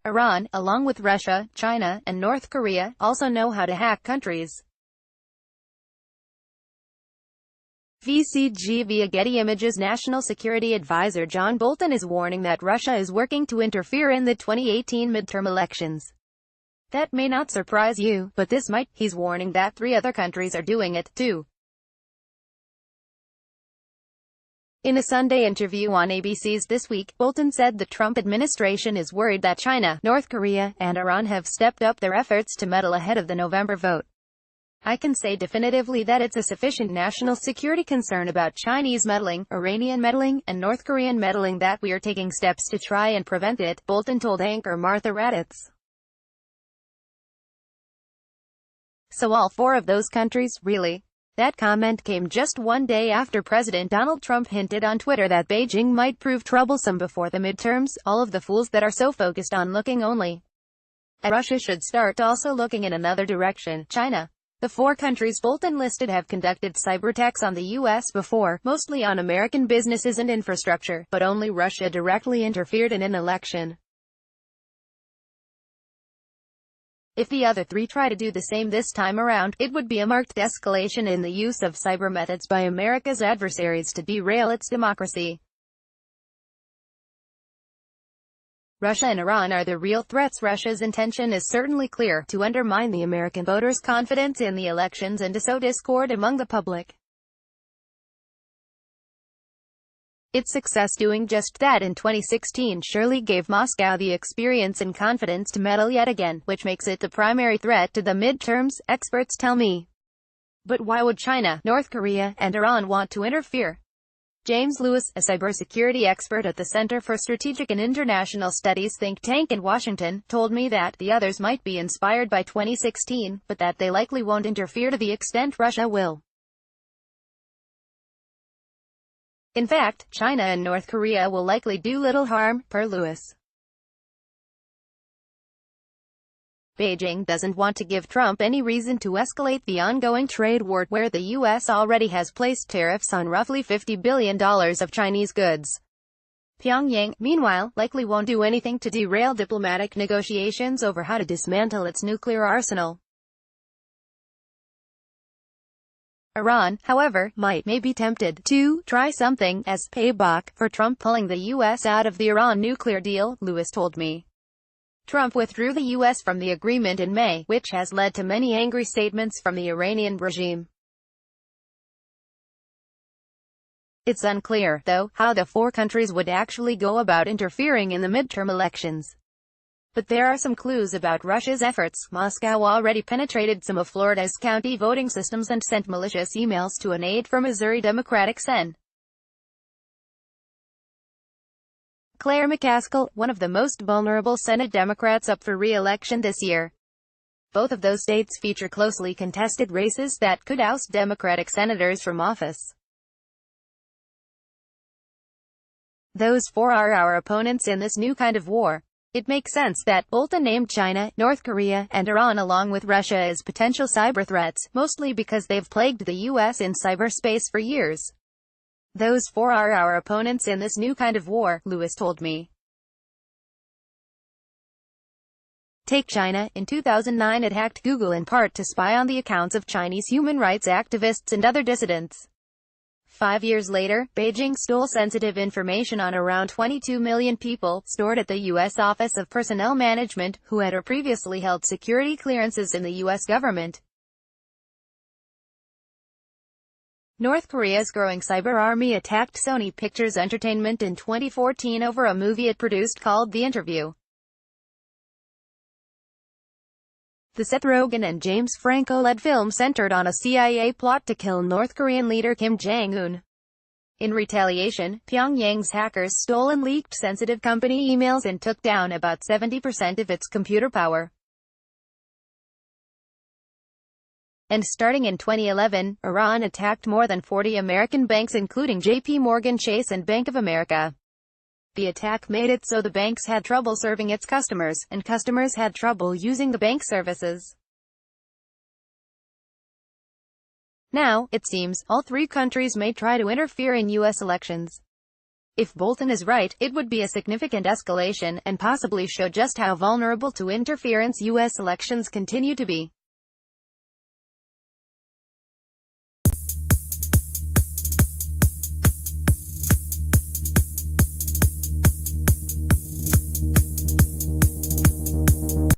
Iran, along with Russia, China, and North Korea, also know how to hack countries. VCG via Getty Images. National Security Advisor John Bolton is warning that Russia is working to interfere in the 2018 midterm elections. That may not surprise you, but this might. He's warning that 3 other countries are doing it, too. In a Sunday interview on ABC's This Week, Bolton said the Trump administration is worried that China, North Korea, and Iran have stepped up their efforts to meddle ahead of the November vote. I can say definitively that it's a sufficient national security concern about Chinese meddling, Iranian meddling, and North Korean meddling that we are taking steps to try and prevent it, Bolton told anchor Martha Raddatz. So all 4 of those countries, really? That comment came just one day after President Donald Trump hinted on Twitter that Beijing might prove troublesome before the midterms. All of the fools that are so focused on looking only at Russia should start also looking in another direction, China. The 4 countries Bolton listed have conducted cyberattacks on the U.S. before, mostly on American businesses and infrastructure, but only Russia directly interfered in an election. If the other 3 try to do the same this time around, it would be a marked escalation in the use of cyber methods by America's adversaries to derail its democracy. Russia and Iran are the real threats. Russia's intention is certainly clear, to undermine the American voters' confidence in the elections and to sow discord among the public. Its success doing just that in 2016 surely gave Moscow the experience and confidence to meddle yet again, which makes it the primary threat to the midterms, experts tell me. But why would China, North Korea, and Iran want to interfere? James Lewis, a cybersecurity expert at the Center for Strategic and International Studies think tank in Washington, told me that the others might be inspired by 2016, but that they likely won't interfere to the extent Russia will. In fact, China and North Korea will likely do little harm, per Lewis. Beijing doesn't want to give Trump any reason to escalate the ongoing trade war, where the U.S. already has placed tariffs on roughly $50 billion of Chinese goods. Pyongyang, meanwhile, likely won't do anything to derail diplomatic negotiations over how to dismantle its nuclear arsenal. Iran, however, may be tempted to try something as payback for Trump pulling the U.S. out of the Iran nuclear deal, Lewis told me. Trump withdrew the U.S. from the agreement in May, which has led to many angry statements from the Iranian regime. It's unclear, though, how the 4 countries would actually go about interfering in the midterm elections. But there are some clues about Russia's efforts. Moscow already penetrated some of Florida's county voting systems and sent malicious emails to an aide for Missouri Democratic Sen. Claire McCaskill, one of the most vulnerable Senate Democrats up for re-election this year. Both of those states feature closely contested races that could oust Democratic senators from office. Those 4 are our opponents in this new kind of war. It makes sense that Bolton named China, North Korea, and Iran along with Russia as potential cyber threats, mostly because they've plagued the U.S. in cyberspace for years. Those 4 are our opponents in this new kind of war, Lewis told me. Take China. In 2009 it hacked Google in part to spy on the accounts of Chinese human rights activists and other dissidents. 5 years later, Beijing stole sensitive information on around 22 million people, stored at the U.S. Office of Personnel Management, who had previously held security clearances in the U.S. government. North Korea's growing cyber army attacked Sony Pictures Entertainment in 2014 over a movie it produced called The Interview. The Seth Rogen and James Franco-led film centered on a CIA plot to kill North Korean leader Kim Jong-un. In retaliation, Pyongyang's hackers stole and leaked sensitive company emails and took down about 70% of its computer power. And starting in 2011, Iran attacked more than 40 American banks including JP Morgan Chase and Bank of America. The attack made it so the banks had trouble serving its customers, and customers had trouble using the bank services. Now, it seems, all 3 countries may try to interfere in U.S. elections. If Bolton is right, it would be a significant escalation, and possibly show just how vulnerable to interference U.S. elections continue to be.